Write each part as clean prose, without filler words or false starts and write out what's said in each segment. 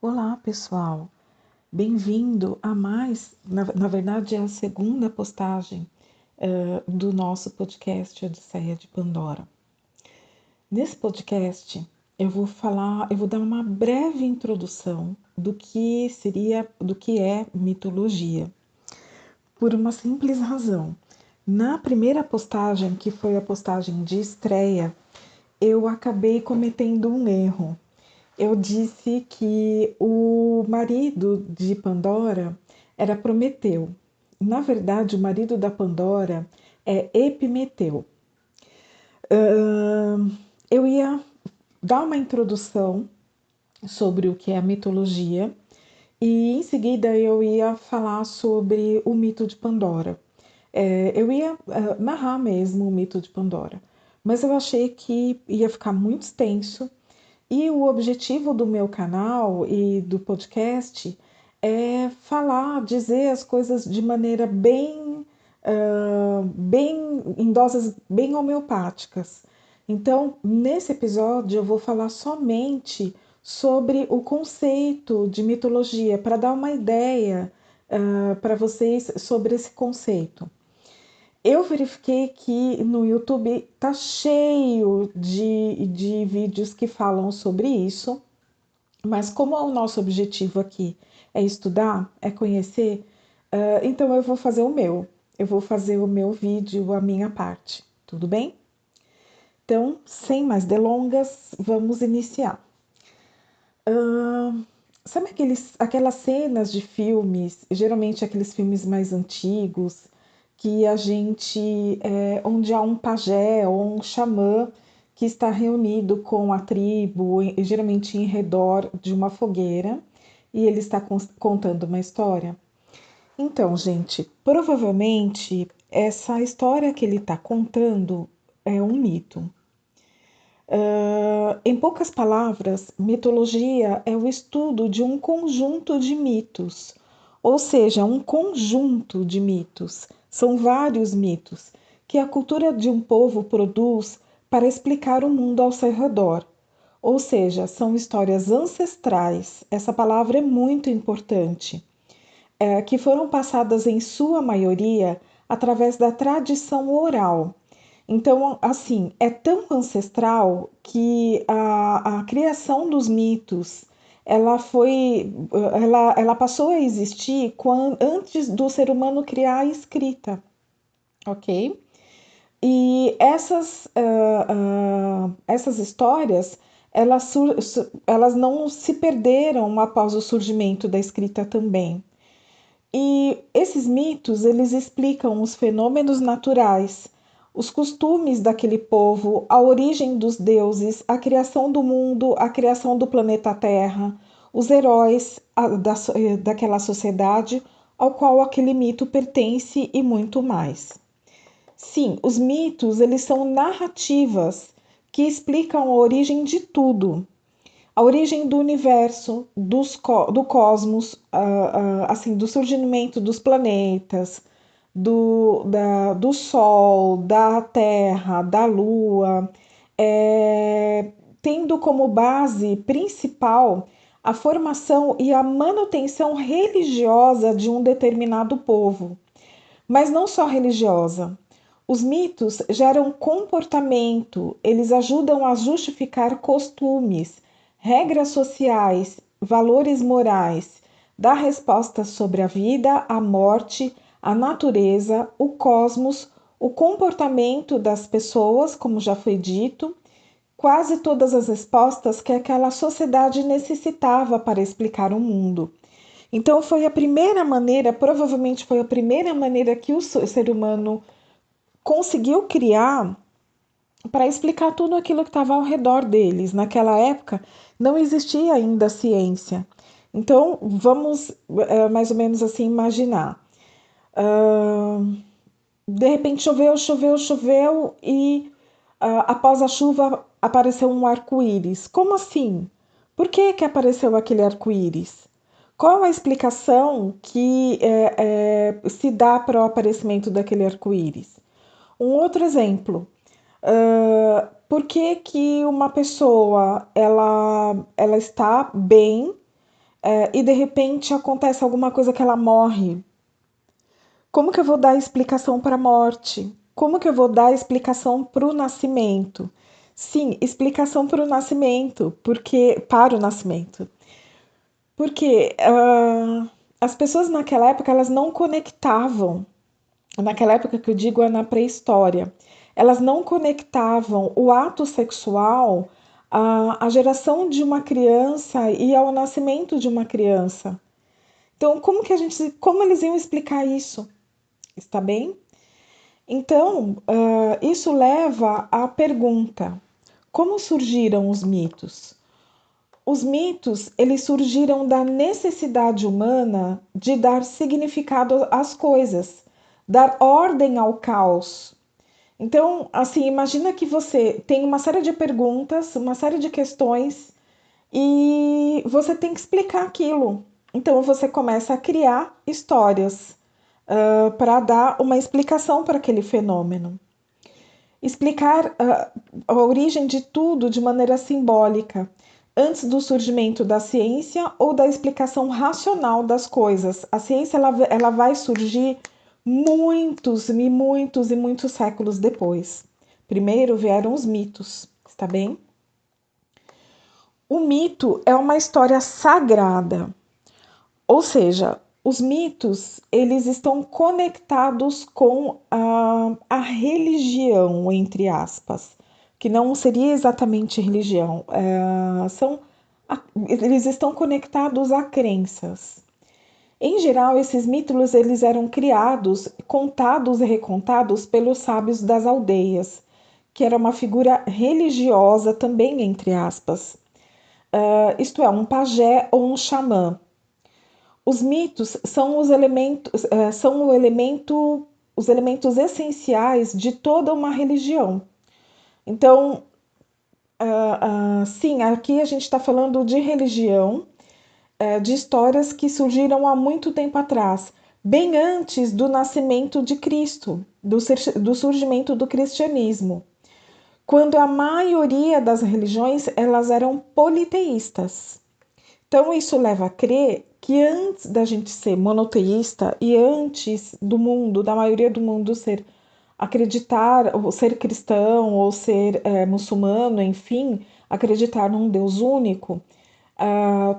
Olá, pessoal. Bem-vindo a mais, na verdade, é a segunda postagem do nosso podcast Odisseia de Pandora. Nesse podcast, eu vou dar uma breve introdução do que é mitologia, por uma simples razão. Na primeira postagem, que foi a postagem de estreia, eu acabei cometendo um erro. Eu disse que o marido de Pandora era Prometeu. Na verdade, o marido da Pandora é Epimeteu. Eu ia dar uma introdução sobre o que é a mitologia e em seguida eu ia falar sobre o mito de Pandora. Eu ia narrar mesmo o mito de Pandora, mas eu achei que ia ficar muito extenso. E o objetivo do meu canal e do podcast é falar, dizer as coisas de maneira bem em doses bem homeopáticas. Então, nesse episódio, eu vou falar somente sobre o conceito de mitologia, para dar uma ideia para vocês sobre esse conceito. Eu verifiquei que no YouTube tá cheio de vídeos que falam sobre isso, mas como o nosso objetivo aqui é estudar, é conhecer, então eu vou fazer o meu. Eu vou fazer o meu vídeo, a minha parte, tudo bem? Então, sem mais delongas, vamos iniciar. Sabe aquelas cenas de filmes, geralmente aqueles filmes mais antigos, que a gente, onde há um pajé ou um xamã que está reunido com a tribo, geralmente em redor de uma fogueira, e ele está contando uma história? Então, gente, provavelmente essa história que ele está contando é um mito. Em poucas palavras, mitologia é o estudo de um conjunto de mitos, ou seja, um conjunto de mitos. São vários mitos que a cultura de um povo produz para explicar o mundo ao seu redor. Ou seja, são histórias ancestrais, essa palavra é muito importante, que foram passadas em sua maioria através da tradição oral. Então, assim, é tão ancestral que a criação dos mitos ela passou a existir antes do ser humano criar a escrita, ok? E essas histórias elas não se perderam após o surgimento da escrita também. E esses mitos, eles explicam os fenômenos naturais, os costumes daquele povo, a origem dos deuses, a criação do mundo, a criação do planeta Terra, os heróis daquela sociedade ao qual aquele mito pertence e muito mais. Sim, os mitos, eles são narrativas que explicam a origem de tudo, a origem do universo, do cosmos, assim, do surgimento dos planetas, do Sol, da Terra, da Lua, tendo como base principal a formação e a manutenção religiosa de um determinado povo. Mas não só religiosa. Os mitos geram comportamento, eles ajudam a justificar costumes, regras sociais, valores morais, dar respostas sobre a vida, a morte, a natureza, o cosmos, o comportamento das pessoas, como já foi dito, quase todas as respostas que aquela sociedade necessitava para explicar o mundo. Então foi a primeira maneira, provavelmente foi a primeira maneira que o ser humano conseguiu criar para explicar tudo aquilo que estava ao redor deles. Naquela época não existia ainda a ciência. Então vamos mais ou menos assim imaginar. De repente choveu e após a chuva apareceu um arco-íris. Como assim? Por que apareceu aquele arco-íris? Qual a explicação que se dá para o aparecimento daquele arco-íris? Um outro exemplo. Por que uma pessoa ela está bem e de repente acontece alguma coisa que ela morre. Como que eu vou dar explicação para a morte? Como que eu vou dar explicação para o nascimento? Sim, explicação para o nascimento, para o nascimento. Porque as pessoas naquela época elas não conectavam, naquela época que eu digo é na pré-história, elas não conectavam o ato sexual à geração de uma criança e ao nascimento de uma criança. Então, como eles iam explicar isso? Está bem? Então, isso leva à pergunta: como surgiram os mitos? Os mitos, eles surgiram da necessidade humana de dar significado às coisas, dar ordem ao caos. Então, assim, imagina que você tem uma série de perguntas, uma série de questões e você tem que explicar aquilo. Então, você começa a criar histórias para dar uma explicação para aquele fenômeno. Explicar a origem de tudo de maneira simbólica, antes do surgimento da ciência ou da explicação racional das coisas. A ciência ela vai surgir muitos e muitos e muitos séculos depois. Primeiro vieram os mitos, está bem? O mito é uma história sagrada, ou seja, os mitos eles estão conectados com a religião, entre aspas, que não seria exatamente religião, eles estão conectados a crenças. Em geral, esses mitos eles eram criados, contados e recontados pelos sábios das aldeias, que era uma figura religiosa também, entre aspas. Isto é, um pajé ou um xamã. Os mitos são os elementos essenciais de toda uma religião. Então, sim, aqui a gente está falando de religião, de histórias que surgiram há muito tempo atrás, bem antes do nascimento de Cristo, do surgimento do cristianismo, quando a maioria das religiões elas eram politeístas. Então, isso leva a crer que antes da gente ser monoteísta e antes do mundo, da maioria do mundo acreditar, ou ser cristão, ou ser muçulmano, enfim, acreditar num Deus único,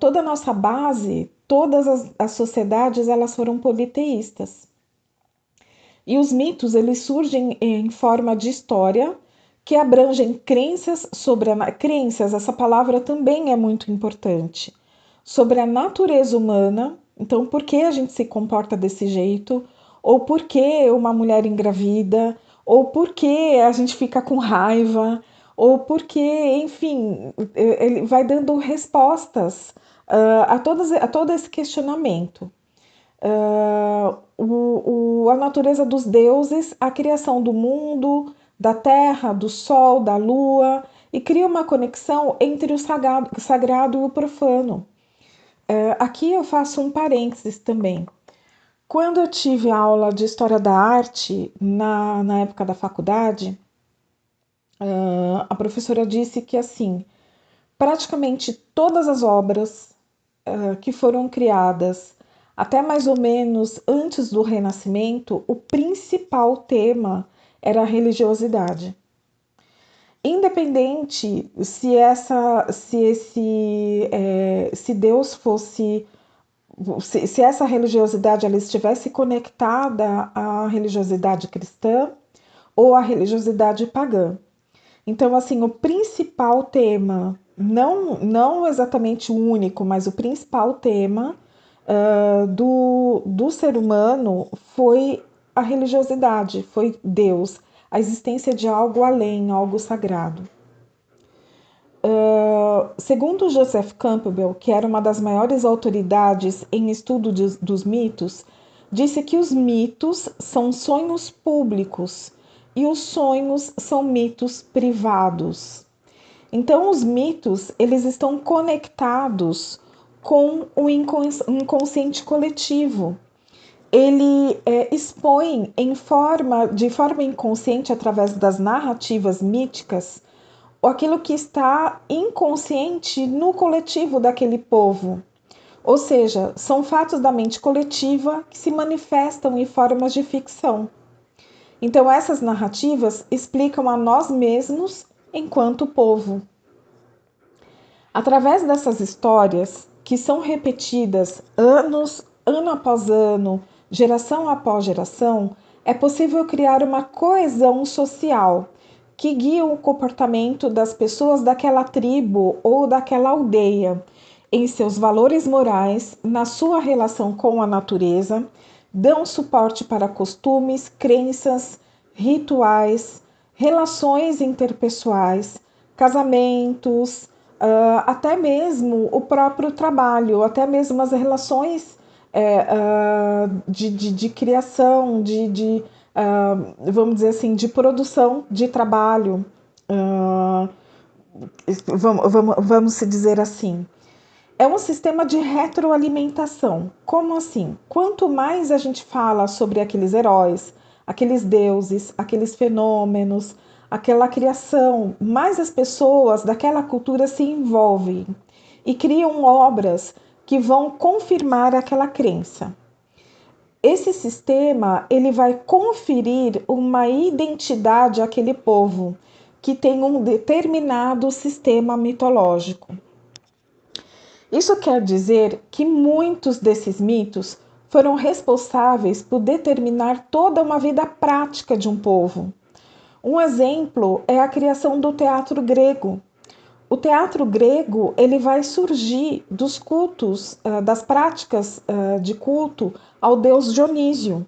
toda a nossa base, todas as sociedades, elas foram politeístas. E os mitos, eles surgem em forma de história que abrangem crenças crenças, essa palavra também é muito importante, sobre a natureza humana. Então, por que a gente se comporta desse jeito? Ou por que uma mulher engravida? Ou por que a gente fica com raiva? Ou por que, enfim, ele vai dando respostas a todo esse questionamento. A natureza dos deuses, a criação do mundo, da terra, do sol, da lua, e cria uma conexão entre o sagrado e o profano. Aqui eu faço um parênteses também. Quando eu tive aula de História da Arte, na época da faculdade, a professora disse que, assim, praticamente todas as obras que foram criadas até mais ou menos antes do Renascimento, o principal tema era a religiosidade. Independente se Deus fosse, se essa religiosidade ela estivesse conectada à religiosidade cristã ou à religiosidade pagã. Então, assim, o principal tema, não exatamente o único, mas o principal tema do ser humano foi a religiosidade, foi Deus, a existência de algo além, algo sagrado. Segundo Joseph Campbell, que era uma das maiores autoridades em estudo dos mitos, disse que os mitos são sonhos públicos e os sonhos são mitos privados. Então, os mitos eles estão conectados com o inconsciente coletivo. Ele expõe de forma inconsciente, através das narrativas míticas, aquilo que está inconsciente no coletivo daquele povo. Ou seja, são fatos da mente coletiva que se manifestam em formas de ficção. Então, essas narrativas explicam a nós mesmos enquanto povo. Através dessas histórias, que são repetidas ano após ano, geração após geração, é possível criar uma coesão social que guia o comportamento das pessoas daquela tribo ou daquela aldeia, em seus valores morais, na sua relação com a natureza, dão suporte para costumes, crenças, rituais, relações interpessoais, casamentos, até mesmo o próprio trabalho, até mesmo as relações de criação, vamos dizer assim, de produção de trabalho, vamos se dizer assim. É um sistema de retroalimentação. Como assim? Quanto mais a gente fala sobre aqueles heróis, aqueles deuses, aqueles fenômenos, aquela criação, mais as pessoas daquela cultura se envolvem e criam obras que vão confirmar aquela crença. Esse sistema ele vai conferir uma identidade àquele povo que tem um determinado sistema mitológico. Isso quer dizer que muitos desses mitos foram responsáveis por determinar toda uma vida prática de um povo. Um exemplo é a criação do teatro grego. O teatro grego ele vai surgir dos cultos, das práticas de culto ao deus Dionísio.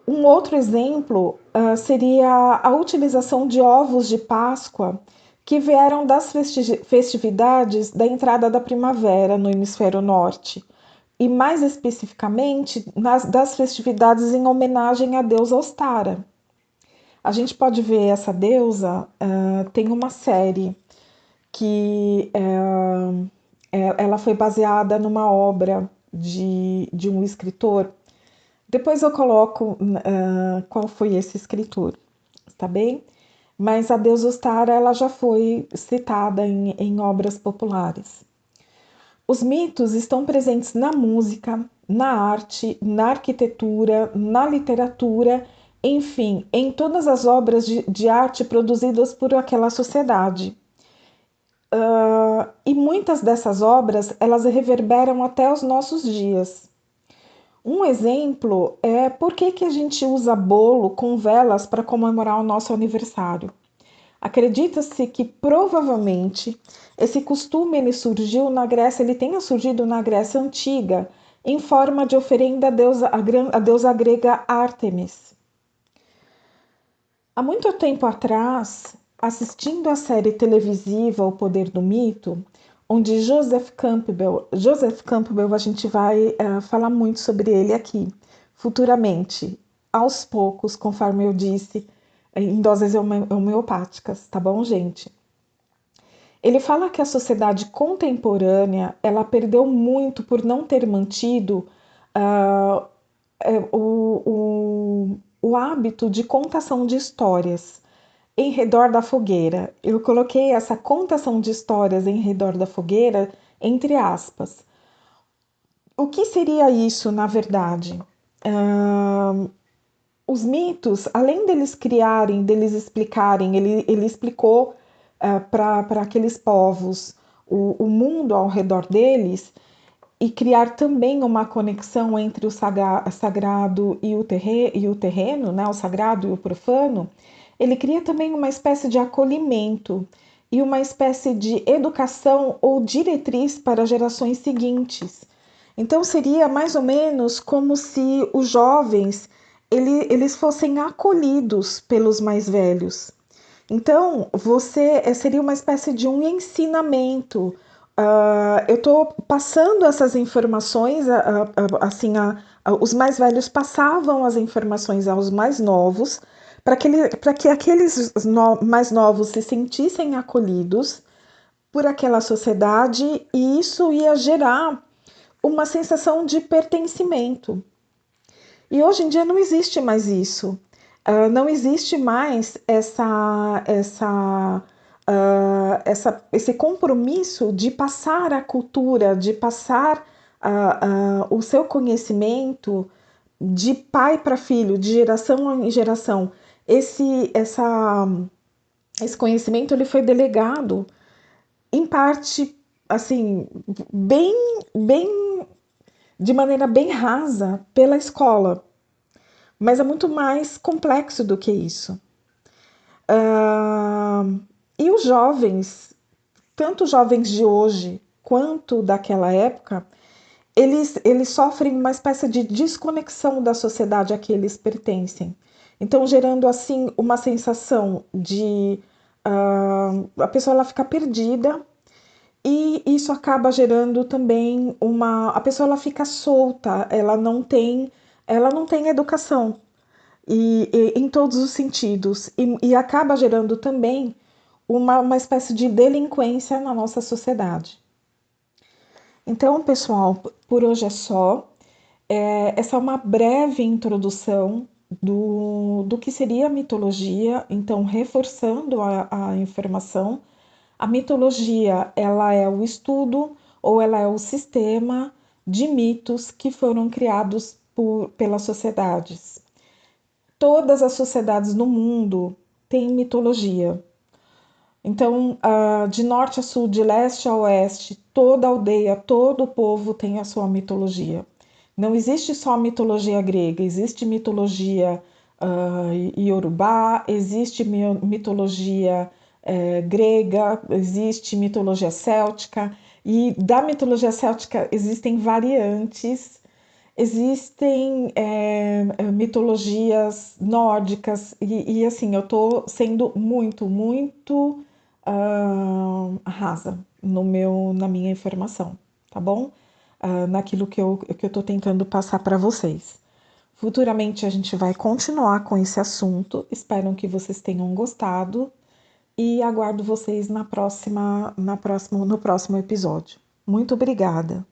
Um outro exemplo seria a utilização de ovos de Páscoa que vieram das festividades da entrada da primavera no hemisfério norte, e mais especificamente das festividades em homenagem à deusa Ostara. A gente pode ver essa deusa, tem uma série que ela foi baseada numa obra de um escritor. Depois eu coloco qual foi esse escritor, tá bem? Mas a deusa Ostara ela já foi citada em obras populares. Os mitos estão presentes na música, na arte, na arquitetura, na literatura, enfim, em todas as obras de arte produzidas por aquela sociedade. E muitas dessas obras elas reverberam até os nossos dias. Um exemplo é por que a gente usa bolo com velas para comemorar o nosso aniversário. Acredita-se que provavelmente esse costume ele surgiu na Grécia, ele tenha surgido na Grécia Antiga, em forma de oferenda à deusa grega Ártemis. Há muito tempo atrás, assistindo a série televisiva O Poder do Mito, onde Joseph Campbell, a gente vai falar muito sobre ele aqui, futuramente, aos poucos, conforme eu disse, em doses homeopáticas, tá bom, gente? Ele fala que a sociedade contemporânea, ela perdeu muito por não ter mantido o hábito de contação de histórias em redor da fogueira. Eu coloquei essa contação de histórias em redor da fogueira entre aspas. O que seria isso, na verdade? Os mitos, além deles criarem, deles explicarem, ele explicou para aqueles povos o mundo ao redor deles e criar também uma conexão entre o sagrado e o terreno, né, o sagrado e o profano. Ele cria também uma espécie de acolhimento e uma espécie de educação ou diretriz para gerações seguintes. Então seria mais ou menos como se os jovens eles fossem acolhidos pelos mais velhos. Então seria uma espécie de um ensinamento. Eu estou passando essas informações, os mais velhos passavam as informações aos mais novos, para que aqueles mais novos se sentissem acolhidos por aquela sociedade, e isso ia gerar uma sensação de pertencimento. E hoje em dia não existe mais isso. Não existe mais esse compromisso de passar a cultura, de passar o seu conhecimento de pai para filho, de geração em geração. Esse conhecimento ele foi delegado em parte, assim, bem de maneira bem rasa pela escola, mas é muito mais complexo do que isso. E os jovens, tanto os jovens de hoje quanto daquela época, eles sofrem uma espécie de desconexão da sociedade a que eles pertencem. Então, gerando assim uma sensação de a pessoa ela fica perdida, e isso acaba gerando também a pessoa ela fica solta, ela não tem educação e em todos os sentidos e acaba gerando também uma espécie de delinquência na nossa sociedade. Então, pessoal, por hoje é só. Essa é uma breve introdução do que seria a mitologia, então reforçando a informação. A mitologia, ela é o estudo ou ela é o sistema de mitos que foram criados pelas sociedades. Todas as sociedades no mundo têm mitologia. Então, de norte a sul, de leste a oeste, toda aldeia, todo povo tem a sua mitologia. Não existe só mitologia grega, existe mitologia iorubá, existe mitologia grega, existe mitologia céltica, e da mitologia céltica existem variantes, existem mitologias nórdicas, e assim, eu estou sendo muito rasa na minha informação, tá bom? Naquilo que eu estou tentando passar para vocês. Futuramente a gente vai continuar com esse assunto. Espero que vocês tenham gostado e aguardo vocês no próximo episódio. Muito obrigada!